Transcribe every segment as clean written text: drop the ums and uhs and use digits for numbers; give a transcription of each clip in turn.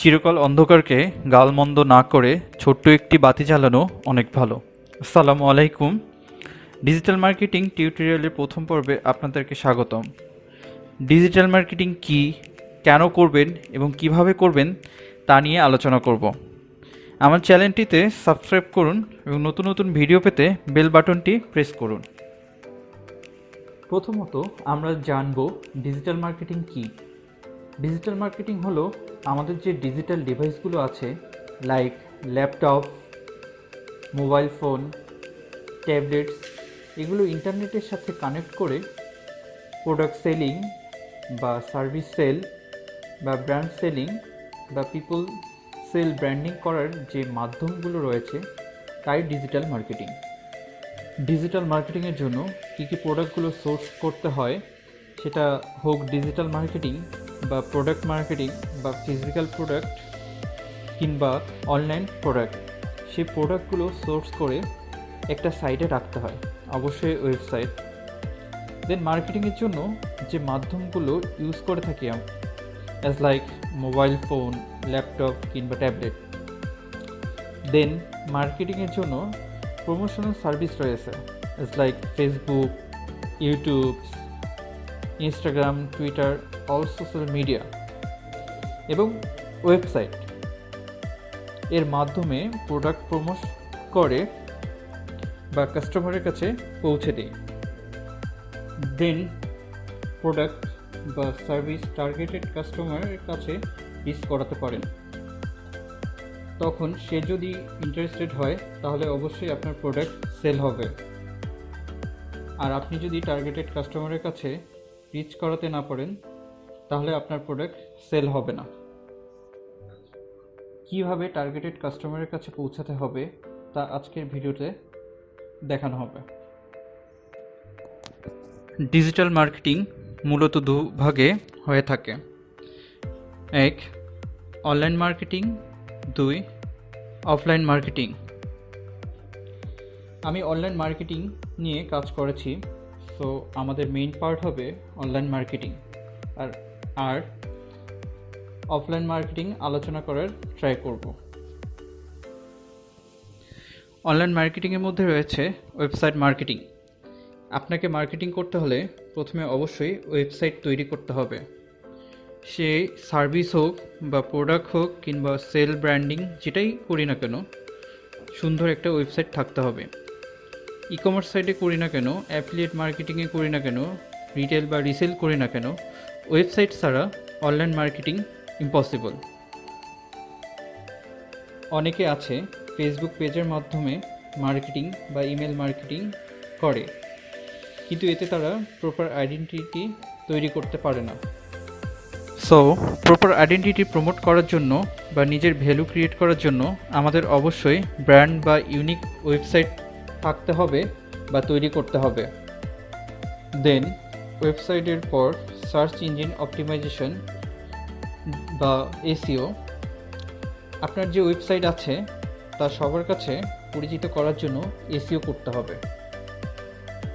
চিরকাল অন্ধকারকে গালমন্দ না করে ছোট্ট একটি বাতি জ্বালানো অনেক ভালো। আসসালামু আলাইকুম। ডিজিটাল মার্কেটিং টিউটোরিয়ালের প্রথম পর্বে আপনাদেরকে স্বাগতম। ডিজিটাল মার্কেটিং কি, কেন করবেন এবং কিভাবে করবেন তা নিয়ে আলোচনা করব। আমার চ্যানেলটিতে সাবস্ক্রাইব করুন এবং নতুন নতুন ভিডিও পেতে বেল বাটনটি প্রেস করুন। প্রথমত আমরা জানব ডিজিটাল মার্কেটিং কি। ডিজিটাল মার্কেটিং হলো আমাদের যে ডিজিটাল ডিভাইসগুলো আছে, like laptop, mobile phone, tablets, এগুলো ইন্টারনেটের সাথে কানেক্ট করে প্রোডাক্ট সেলিং বা সার্ভিস সেল বা ব্র্যান্ড সেলিং বা পিপল সেল ব্র্যান্ডিং করার যে মাধ্যমগুলো রয়েছে তাই ডিজিটাল মার্কেটিং। ডিজিটাল মার্কেটিংয়ের জন্য কী কী প্রোডাক্টগুলো সোর্স করতে হয়, সেটা হোক ডিজিটাল মার্কেটিং বা প্রোডাক্ট মার্কেটিং বা ফিজিক্যাল প্রোডাক্ট কিংবা অনলাইন প্রোডাক্ট, সেই প্রোডাক্টগুলো সোর্স করে একটা সাইটে রাখতে হয়, অবশ্যই ওয়েবসাইট। দেন মার্কেটিংয়ের জন্য যে মাধ্যমগুলো ইউজ করে থাকি as like mobile phone, laptop কিংবা ট্যাবলেট। দেন মার্কেটিংয়ের জন্য প্রমোশনাল সার্ভিস রয়েছে as like Facebook, YouTube, Instagram, Twitter, all social media এবং ওয়েবসাইট এর মাধ্যমে প্রোডাক্ট প্রমোট করে বা কাস্টমারের কাছে পৌঁছে দেয়। দেন প্রোডাক্ট বা সার্ভিস টার্গেটেড কাস্টমারের কাছে রিচ করাতে পারেন। তখন সে যদি ইন্টারেস্টেড হয় তাহলে অবশ্যই আপনার প্রোডাক্ট সেল হবে। আর আপনি যদি টার্গেটেড কাস্টমারের কাছে রিচ করাতে না পারেন তাহলে আপনার প্রোডাক্ট সেল হবে না। কীভাবে টার্গেটেড কাস্টমারের কাছে পৌঁছাতে হবে তা আজকের ভিডিওতে দেখানো হবে। ডিজিটাল মার্কেটিং মূলত দুভাগে হয়ে থাকে, এক অনলাইন মার্কেটিং, দুই অফলাইন মার্কেটিং। আমি অনলাইন মার্কেটিং নিয়ে কাজ করেছি, সো আমাদের মেইন পার্ট হবে অনলাইন মার্কেটিং, আর অফলাইন মার্কেটিং আলোচনা করার ট্রাই করব। অনলাইন মার্কেটিংয়ের মধ্যে রয়েছে ওয়েবসাইট মার্কেটিং। আপনাকে মার্কেটিং করতে হলে প্রথমে অবশ্যই ওয়েবসাইট তৈরি করতে হবে। সে সার্ভিস হোক বা প্রোডাক্ট হোক কিংবা সেল ব্র্যান্ডিং যেটাই করি না কেন, সুন্দর একটা ওয়েবসাইট থাকতে হবে। ই কমার্স সাইটে করি না কেন, অ্যাফিলিয়েট মার্কেটিংয়ে করি না কেন, রিটেল বা রিসেল করি না কেন, ওয়েবসাইট ছাড়া অনলাইন মার্কেটিং ইম্পসিবল। অনেকে আছে ফেসবুক পেজের মাধ্যমে মার্কেটিং বা ইমেল মার্কেটিং করে, কিন্তু এতে তারা প্রপার আইডেন্টিটি তৈরি করতে পারে না। সো প্রপার আইডেন্টিটি প্রমোট করার জন্য বা নিজের ভ্যালু ক্রিয়েট করার জন্য আমাদের অবশ্যই ব্র্যান্ড বা ইউনিক ওয়েবসাইট থাকতে হবে বা তৈরি করতে হবে। দেন ওয়েবসাইটের পর সার্চ ইঞ্জিন অপটিমাইজেশন বা এসইও। আপনার যে ওয়েবসাইট আছে তা সবার কাছে পরিচিত করার জন্য এসইও করতে হবে।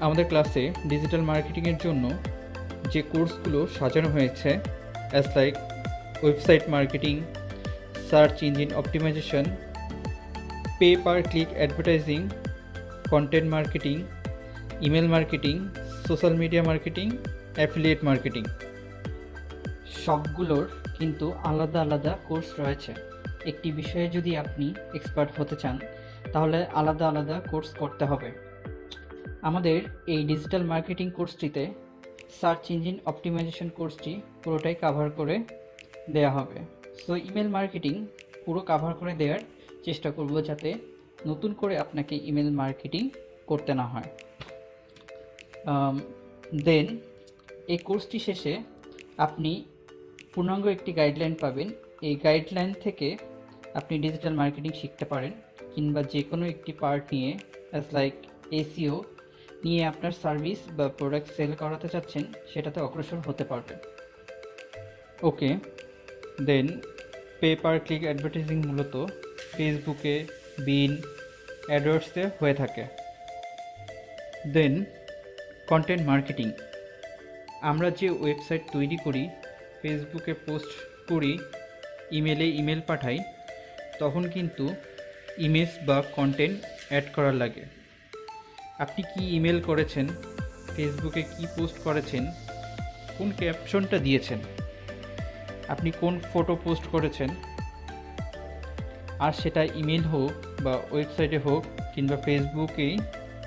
আমাদের ক্লাসে ডিজিটাল মার্কেটিংয়ের জন্য যে কোর্সগুলো সাজানো হয়েছে as like website marketing, search engine optimisation, pay per click advertising, content marketing, email marketing, social media marketing, affiliate marketing, সবগুলোর কিন্তু আলাদা আলাদা কোর্স রয়েছে। একটি বিষয়ে যদি আপনি এক্সপার্ট হতে চান তাহলে আলাদা আলাদা কোর্স করতে হবে। আমাদের এই ডিজিটাল মার্কেটিং কোর্সটিতে সার্চ ইঞ্জিন অপটিমাইজেশন কোর্সটি পুরোটাই কাভার করে দেয়া হবে। সো ইমেল মার্কেটিং পুরো কাভার করে দেওয়ার চেষ্টা করব যাতে নতুন করে আপনাকে ইমেল মার্কেটিং করতে না হয়। দেন এই কোর্সটি শেষে আপনি পূর্ণাঙ্গ একটি গাইডলাইন পাবেন। এই গাইডলাইন থেকে আপনি ডিজিটাল মার্কেটিং শিখতে পারেন কিংবা যে কোনো একটি পার্ট নিয়ে অ্যাজ লাইক এসইও নিয়ে আপনার সার্ভিস বা প্রোডাক্ট সেল করাতে চাচ্ছেন সেটাতে অগ্রসর হতে পারবেন। ওকে, দেন পে পার ক্লিক অ্যাডভার্টাইজিং মূলত ফেসবুকে, বিন, অ্যাডওয়ার্ডসে হয়ে থাকে। দেন কন্টেন্ট মার্কেটিং। আমরা যে ওয়েবসাইট তৈরি করি, ফেসবুকে পোস্ট করি ইমেলে ইমেল পাঠাই তখন কিন্তু ইমেজ বা কন্টেন্ট অ্যাড করার লাগে। আপনি কি ইমেল করেছেন, ফেসবুকে কি পোস্ট করেছেন, কোন ক্যাপশনটা দিয়েছেন, আপনি কোন ফটো পোস্ট করেছেন, আর সেটা ইমেল হোক বা ওয়েবসাইটে হোক কিংবা ফেসবুকেই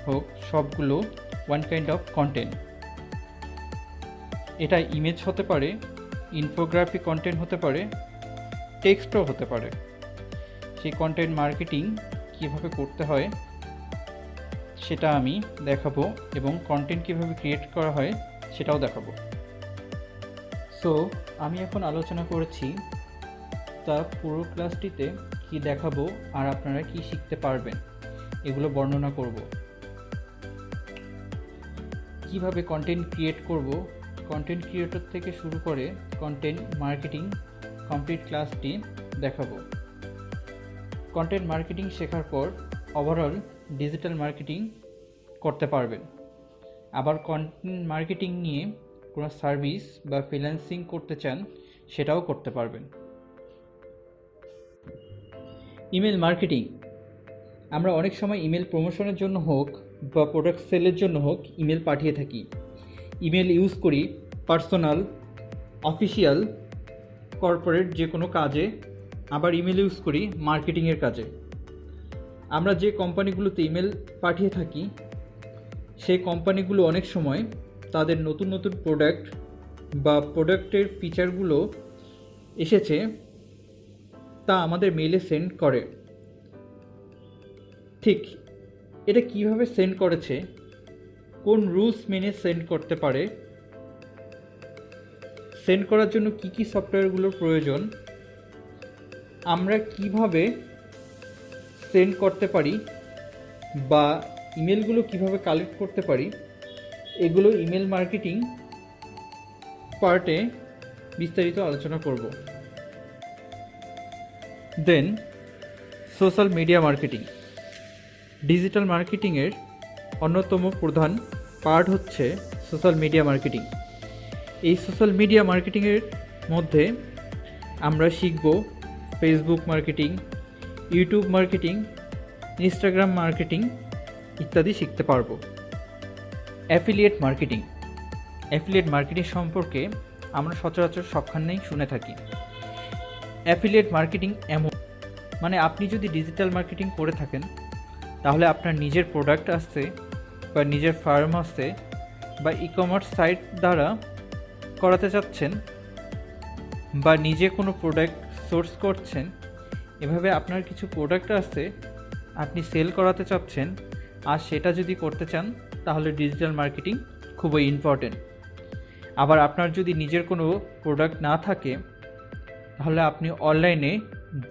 হোক, সবগুলো ওয়ান কাইন্ড অফ কন্টেন্ট। এটা ইমেজ হতে পারে, ইনফোগ্রাফি কন্টেন্ট হতে পারে, টেক্সটও হতে পারে। সেই কন্টেন্ট মার্কেটিং কীভাবে করতে হয় সেটা আমি দেখাবো, এবং কন্টেন্ট কীভাবে ক্রিয়েট করা হয় সেটাও দেখাবো। সো আমি এখন আলোচনা করেছি, তা পুরো ক্লাসটিতে কি দেখাবো আর আপনারা কি শিখতে পারবেন এগুলো বর্ণনা করব। কিভাবে কন্টেন্ট ক্রিয়েট করব, কন্টেন্ট ক্রিয়েটর থেকে শুরু করে কন্টেন্ট মার্কেটিং কমপ্লিট ক্লাসটি দেখাবো। কন্টেন্ট মার্কেটিং শেখার পর ওভারঅল ডিজিটাল মার্কেটিং করতে পারবেন। আবার কন্টেন্ট মার্কেটিং নিয়ে কোনো সার্ভিস বা ফ্রিল্যান্সিং করতে চান সেটাও করতে পারবেন। ইমেল মার্কেটিং, আমরা অনেক সময় ইমেল প্রমোশনের জন্য হোক বা প্রোডাক্ট সেলের জন্য হোক ইমেল পাঠিয়ে থাকি। ইমেল ইউজ করি পার্সোনাল, অফিসিয়াল, কর্পোরেট যে কোনো কাজে, আবার ইমেল ইউজ করি মার্কেটিংয়ের কাজে। আমরা যে কোম্পানিগুলোতে ইমেল পাঠিয়ে থাকি সেই কোম্পানিগুলো অনেক সময় তাদের নতুন নতুন প্রোডাক্ট বা প্রোডাক্টের ফিচারগুলো এসেছে তা আমাদের মেইলে সেন্ড করে। ঠিক এটা কিভাবে সেন্ড করেছে, কোন রুলস মেনে সেন্ড করতে পারে, সেন্ড করার জন্য কি কি সফটওয়্যারগুলোর প্রয়োজন, আমরা কিভাবে সেন্ড করতে পারি বা ইমেলগুলো কিভাবে কালেক্ট করতে পারি, এগুলো ইমেল মার্কেটিং পার্টে বিস্তারিত আলোচনা করব। Then social media marketing. Digital মার্কেটিংয়ের অন্যতম প্রধান পার্ট হচ্ছে সোশ্যাল মিডিয়া মার্কেটিং। এই সোশ্যাল মিডিয়া মার্কেটিংয়ের মধ্যে আমরা শিখব Facebook marketing, YouTube marketing, Instagram marketing ইত্যাদি শিখতে পারবো। Affiliate marketing. অ্যাফিলিয়েট মার্কেটিং সম্পর্কে আমরা সচরাচর সবখানেই শুনে থাকি। অ্যাফিলিয়েট মার্কেটিং এমন, মানে আপনি যদি ডিজিটাল মার্কেটিং করে থাকেন তাহলে আপনার নিজের প্রোডাক্ট আসছে বা নিজের ফার্ম আসছে বা ই কমার্স সাইট দ্বারা করাতে চাচ্ছেন বা নিজে কোনো প্রোডাক্ট সোর্স করছেন, এভাবে আপনার কিছু প্রোডাক্ট আসছে আপনি সেল করাতে চাচ্ছেন, আর সেটা যদি করতে চান তাহলে ডিজিটাল মার্কেটিং খুবই ইম্পর্টেন্ট। আবার আপনার যদি নিজের কোনো প্রোডাক্ট না থাকে তাহলে আপনি অনলাইনে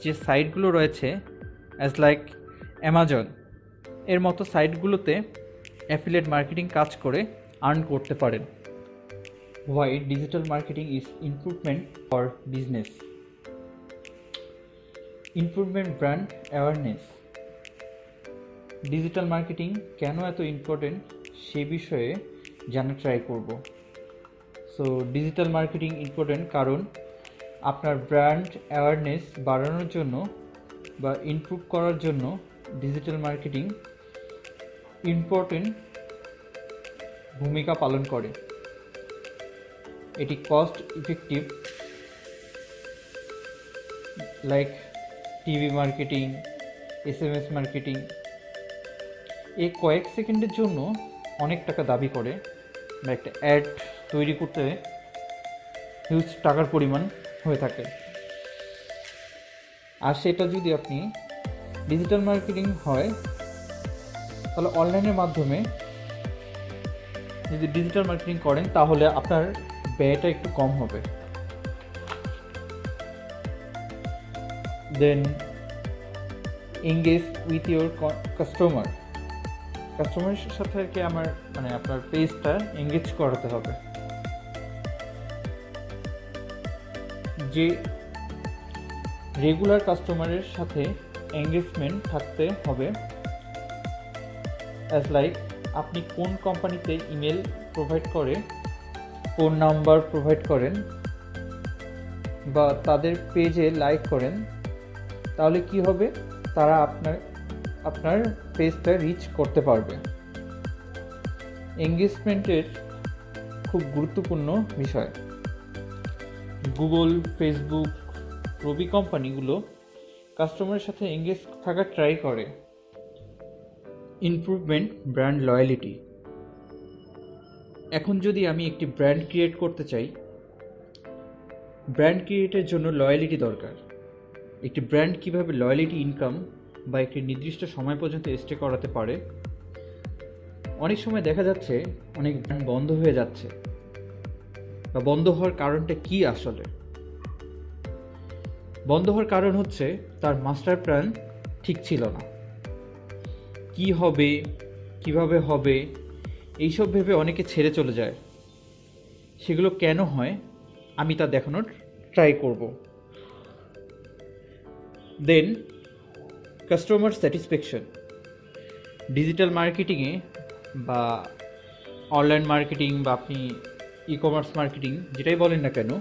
যে সাইটগুলো রয়েছে অ্যাজ লাইক অ্যামাজন এর মতো সাইটগুলোতে অ্যাফিলিয়েট মার্কেটিং কাজ করে আর্ন করতে পারেন। Why digital marketing is improvement for business. Improvement brand awareness. Digital marketing কেন এত ইম্পর্টেন্ট সে বিষয়ে জানার ট্রাই করব। সো ডিজিটাল মার্কেটিং ইম্পর্টেন্ট কারণ আপনার ব্র্যান্ড অ্যাওয়ারনেস বাড়ানোর জন্য বা ইমপ্রুভ করার জন্য ডিজিটাল মার্কেটিং ইম্পর্টেন্ট ভূমিকা পালন করে। এটি cost effective, like TV marketing, SMS marketing. এই কয়েক সেকেন্ডের জন্য অনেক টাকা দাবি করে বা একটা অ্যাড তৈরি করতে হিউজ টাকার পরিমাণ হয়ে থাকে। আর সেটা যদি আপনি ডিজিটাল মার্কেটিং হয় তাহলে অনলাইনের মাধ্যমে যদি ডিজিটাল মার্কেটিং করেন তাহলে আপনার ব্যয়টা একটু কম হবে। দেন এঙ্গেজ উইথ ইউর কাস্টমারের সাথে আর কি আমার আপনার পেজটা এঙ্গেজ করাতে হবে। যে রেগুলার কাস্টমারের সাথে এঙ্গেজমেন্ট থাকতে হবে, অ্যাজ লাইক আপনি কোন কোম্পানিতে ইমেল প্রোভাইড করে, ফোন নাম্বার প্রোভাইড করেন, বা তাদের পেজে লাইক করেন, তাহলে কি হবে, তারা আপনার পেজটা রিচ করতে পারবে। এঙ্গেজমেন্টের খুব গুরুত্বপূর্ণ বিষয়। গুগল, ফেসবুক প্রভৃতি কোম্পানিগুলো কাস্টমারের সাথে এঙ্গেজ থাকার ট্রাই করে। Improvement brand loyalty. এখন যদি আমি একটি ব্র্যান্ড ক্রিয়েট করতে চাই, ব্র্যান্ড ক্রিয়েটের জন্য লয়ালিটি দরকার। একটি ব্র্যান্ড কিভাবে লয়ালিটি ইনকাম বা একটি নির্দিষ্ট সময় পর্যন্ত স্টে করাতে পারে। অনেক সময় দেখা যাচ্ছে অনেক ব্র্যান্ড বন্ধ হয়ে যাচ্ছে, বা বন্ধ হওয়ার কারণটা কি আসলে? বন্ধ হওয়ার কারণ হচ্ছে তার মাস্টার প্ল্যান ঠিক ছিল না। কি হবে, কিভাবে হবে, এইসব ভেবে অনেকে ছেড়ে চলে যায়। সেগুলো কেন হয় আমি তা দেখানোর ট্রাই করব। দেন কাস্টমার স্যাটিসফ্যাকশন। ডিজিটাল মার্কেটিংয়ে বা অনলাইন মার্কেটিং বা আপনি ই কমার্স মার্কেটিং যেটাই বলেন না কেন,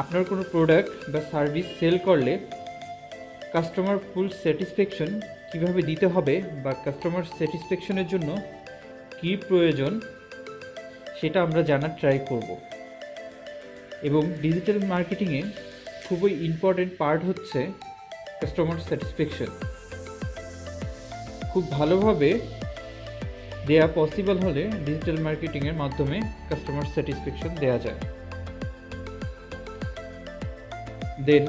আপনার কোনো প্রোডাক্ট বা সার্ভিস সেল করলে কাস্টমার ফুল স্যাটিসফ্যাকশন কীভাবে দিতে হবে বা কাস্টমার স্যাটিসফ্যাকশনের জন্য কী প্রয়োজন সেটা আমরা জানার ট্রাই করব। এবং ডিজিটাল মার্কেটিংয়ে খুবই ইম্পর্টেন্ট পার্ট হচ্ছে কাস্টমার স্যাটিসফ্যাকশন। খুব ভালোভাবে দেয়া পসিবল হলে ডিজিটাল মার্কেটিংয়ের মাধ্যমে কাস্টমার স্যাটিসফ্যাকশন দেওয়া যায়। Then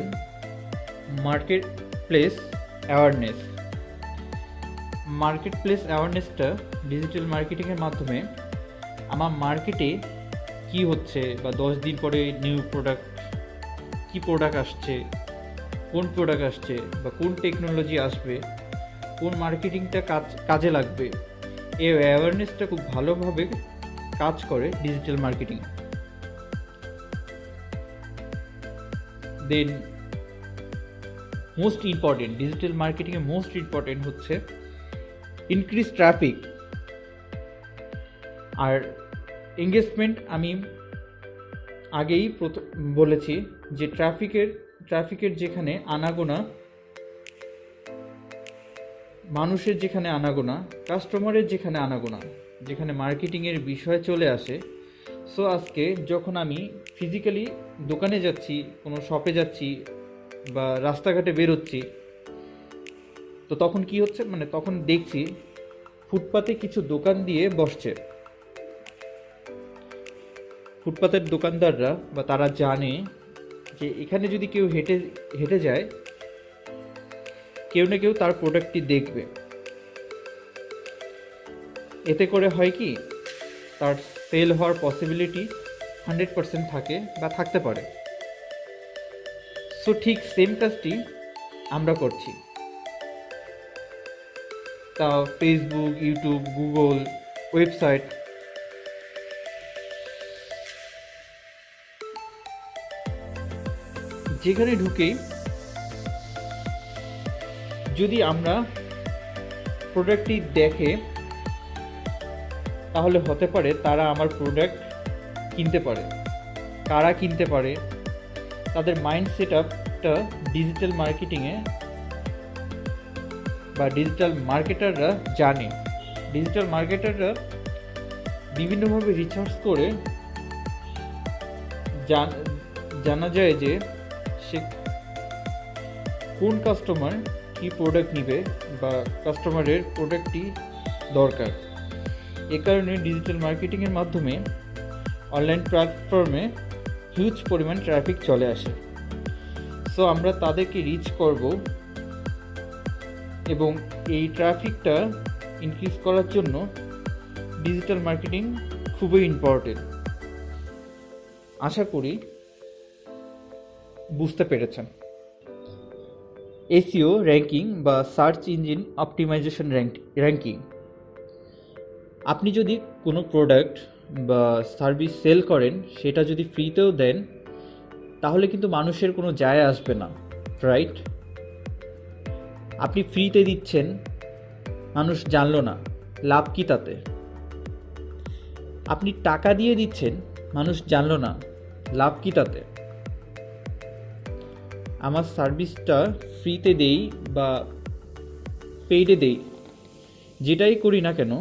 market place awareness. Market place অ্যাওয়ারনেসটা ডিজিটাল মার্কেটিংয়ের মাধ্যমে আমার মার্কেটে কি হচ্ছে বা 10 দিন পরে নিউ প্রোডাক্ট, কি প্রোডাক্ট আসছে, কোন প্রোডাক্ট আসছে বা কোন টেকনোলজি আসবে, কোন মার্কেটিংটা কাজে লাগবে, এই অ্যাওয়ারনেসটা খুব ভালোভাবে কাজ করে digital marketing. Then most important, digital মার্কেটিংয়ে মোস্ট ইম্পর্টেন্ট হচ্ছে ইনক্রিজ ট্রাফিক আর এঙ্গেজমেন্ট। আমি আগেই বলেছি যে ট্রাফিকের যেখানে আনাগোনা, মানুষের যেখানে আনাগোনা, কাস্টমারের যেখানে আনাগোনা, যেখানে মার্কেটিংয়ের বিষয় চলে আসে। সো আজকে যখন আমি ফিজিক্যালি দোকানে যাচ্ছি, কোনো শপে যাচ্ছি বা রাস্তাঘাটে বেরোচ্ছি, তো তখন কি হচ্ছে, তখন দেখছি ফুটপাতে কিছু দোকান দিয়ে বসছে। ফুটপাতের দোকানদাররা বা তারা জানে যে এখানে যদি কেউ হেঁটে যায়, কেউ না কেউ তার প্রোডাক্টটি দেখবে। এতে করে হয় কি, তার সেল হওয়ার পসিবিলিটি 100% থাকে বা থাকতে পারে। সো ঠিক সেম কাজটি আমরা করছি। তা ফেসবুক, ইউটিউব, গুগল, ওয়েবসাইট, যেখানে ঢুকেই যদি আমরা প্রোডাক্টটি দেখে, তাহলে হতে পারে তারা আমার প্রোডাক্ট কিনতে পারে। কারা কিনতে পারে, তাদের মাইন্ড সেট আপটা ডিজিটাল মার্কেটিংয়ে বা ডিজিটাল মার্কেটাররা জানে। ডিজিটাল মার্কেটাররা বিভিন্নভাবে রিসার্চ করে জানা যায় যে সে কোন কাস্টমার কি প্রোডাক্ট নিবে বা কাস্টমারের প্রোডাক্টটি দরকার। এ কারণে ডিজিটাল মার্কেটিংয়ের মাধ্যমে অনলাইন প্ল্যাটফর্মে হিউজ পরিমাণ ট্রাফিক চলে আসে। সো আমরা তাদেরকে রিচ করব এবং এই ট্রাফিকটা ইনক্রিজ করার জন্য ডিজিটাল মার্কেটিং খুবই ইম্পর্টেন্ট। আশা করি বুঝতে পেরেছেন। এসইও র্যাঙ্কিং বা সার্চ ইঞ্জিন অপটিমাইজেশন র্যাঙ্কিং। আপনি যদি কোনো প্রোডাক্ট বা সার্ভিস সেল করেন, সেটা যদি ফ্রিতেও দেন, তাহলে কিন্তু মানুষের কোনো যায় আসবে না, রাইট? আপনি ফ্রিতে দিচ্ছেন, মানুষ জানলো না, লাভ কি তাতে? আপনি টাকা দিয়ে দিচ্ছেন, মানুষ জানলো না, লাভ কি তাতে? আমার সার্ভিসটা ফ্রিতে দেই বা পেইডে দেই, যেটাই করি না কেন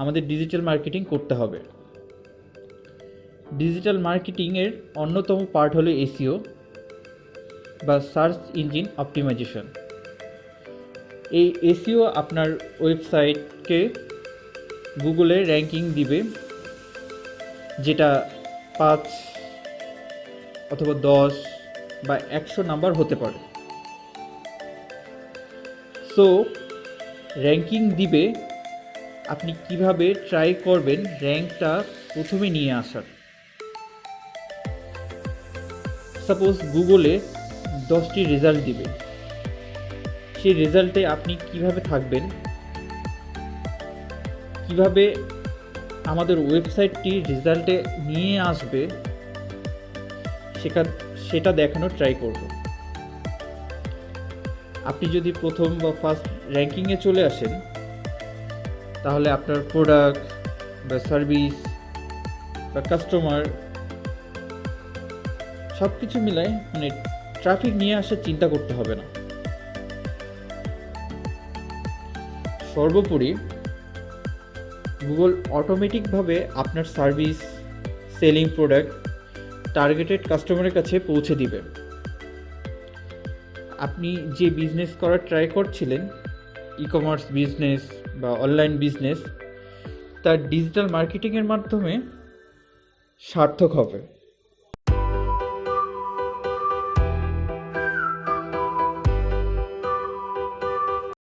আমাদের ডিজিটাল মার্কেটিং করতে হবে। ডিজিটাল মার্কেটিংয়ের অন্যতম পার্ট হলো এসইও বা সার্চ ইঞ্জিন অপটিমাইজেশন। এই এসইও আপনার ওয়েবসাইটকে গুগলে র্যাঙ্কিং দিবে, যেটা 5 অথবা 10 বা 100 নাম্বার হতে পারে। সো র্যাঙ্কিং দিবে, আপনি কিভাবে ট্রাই করবেন র্যাঙ্কটা প্রথমে নিয়ে আসার। সাপোজ গুগলে 10টি রেজাল্ট দিবে, সেই রেজাল্টে আপনি কিভাবে থাকবেন, কিভাবে আমাদের ওয়েবসাইটটি রেজাল্টে নিয়ে আসবে সেটা দেখানোর ট্রাই করব। আপনি যদি প্রথম বা ফার্স্ট র্যাঙ্কিংয়ে চলে আসেন, তাহলে আপনার প্রোডাক্ট বা সার্ভিস বা কাস্টমার সব কিছু মিলায় ট্রাফিক নিয়ে আসার চিন্তা করতে হবে না। সর্বোপরি গুগল অটোমেটিকভাবে আপনার সার্ভিস, সেলিং প্রোডাক্ট টার্গেটেড কাস্টমারের কাছে পৌঁছে দিবে। আপনি যে বিজনেস করার ট্রাই করছিলেন, ই কমার্স বিজনেস বা অনলাইন বিজনেস, তার ডিজিটাল মার্কেটিংয়ের মাধ্যমে সার্থক হবে।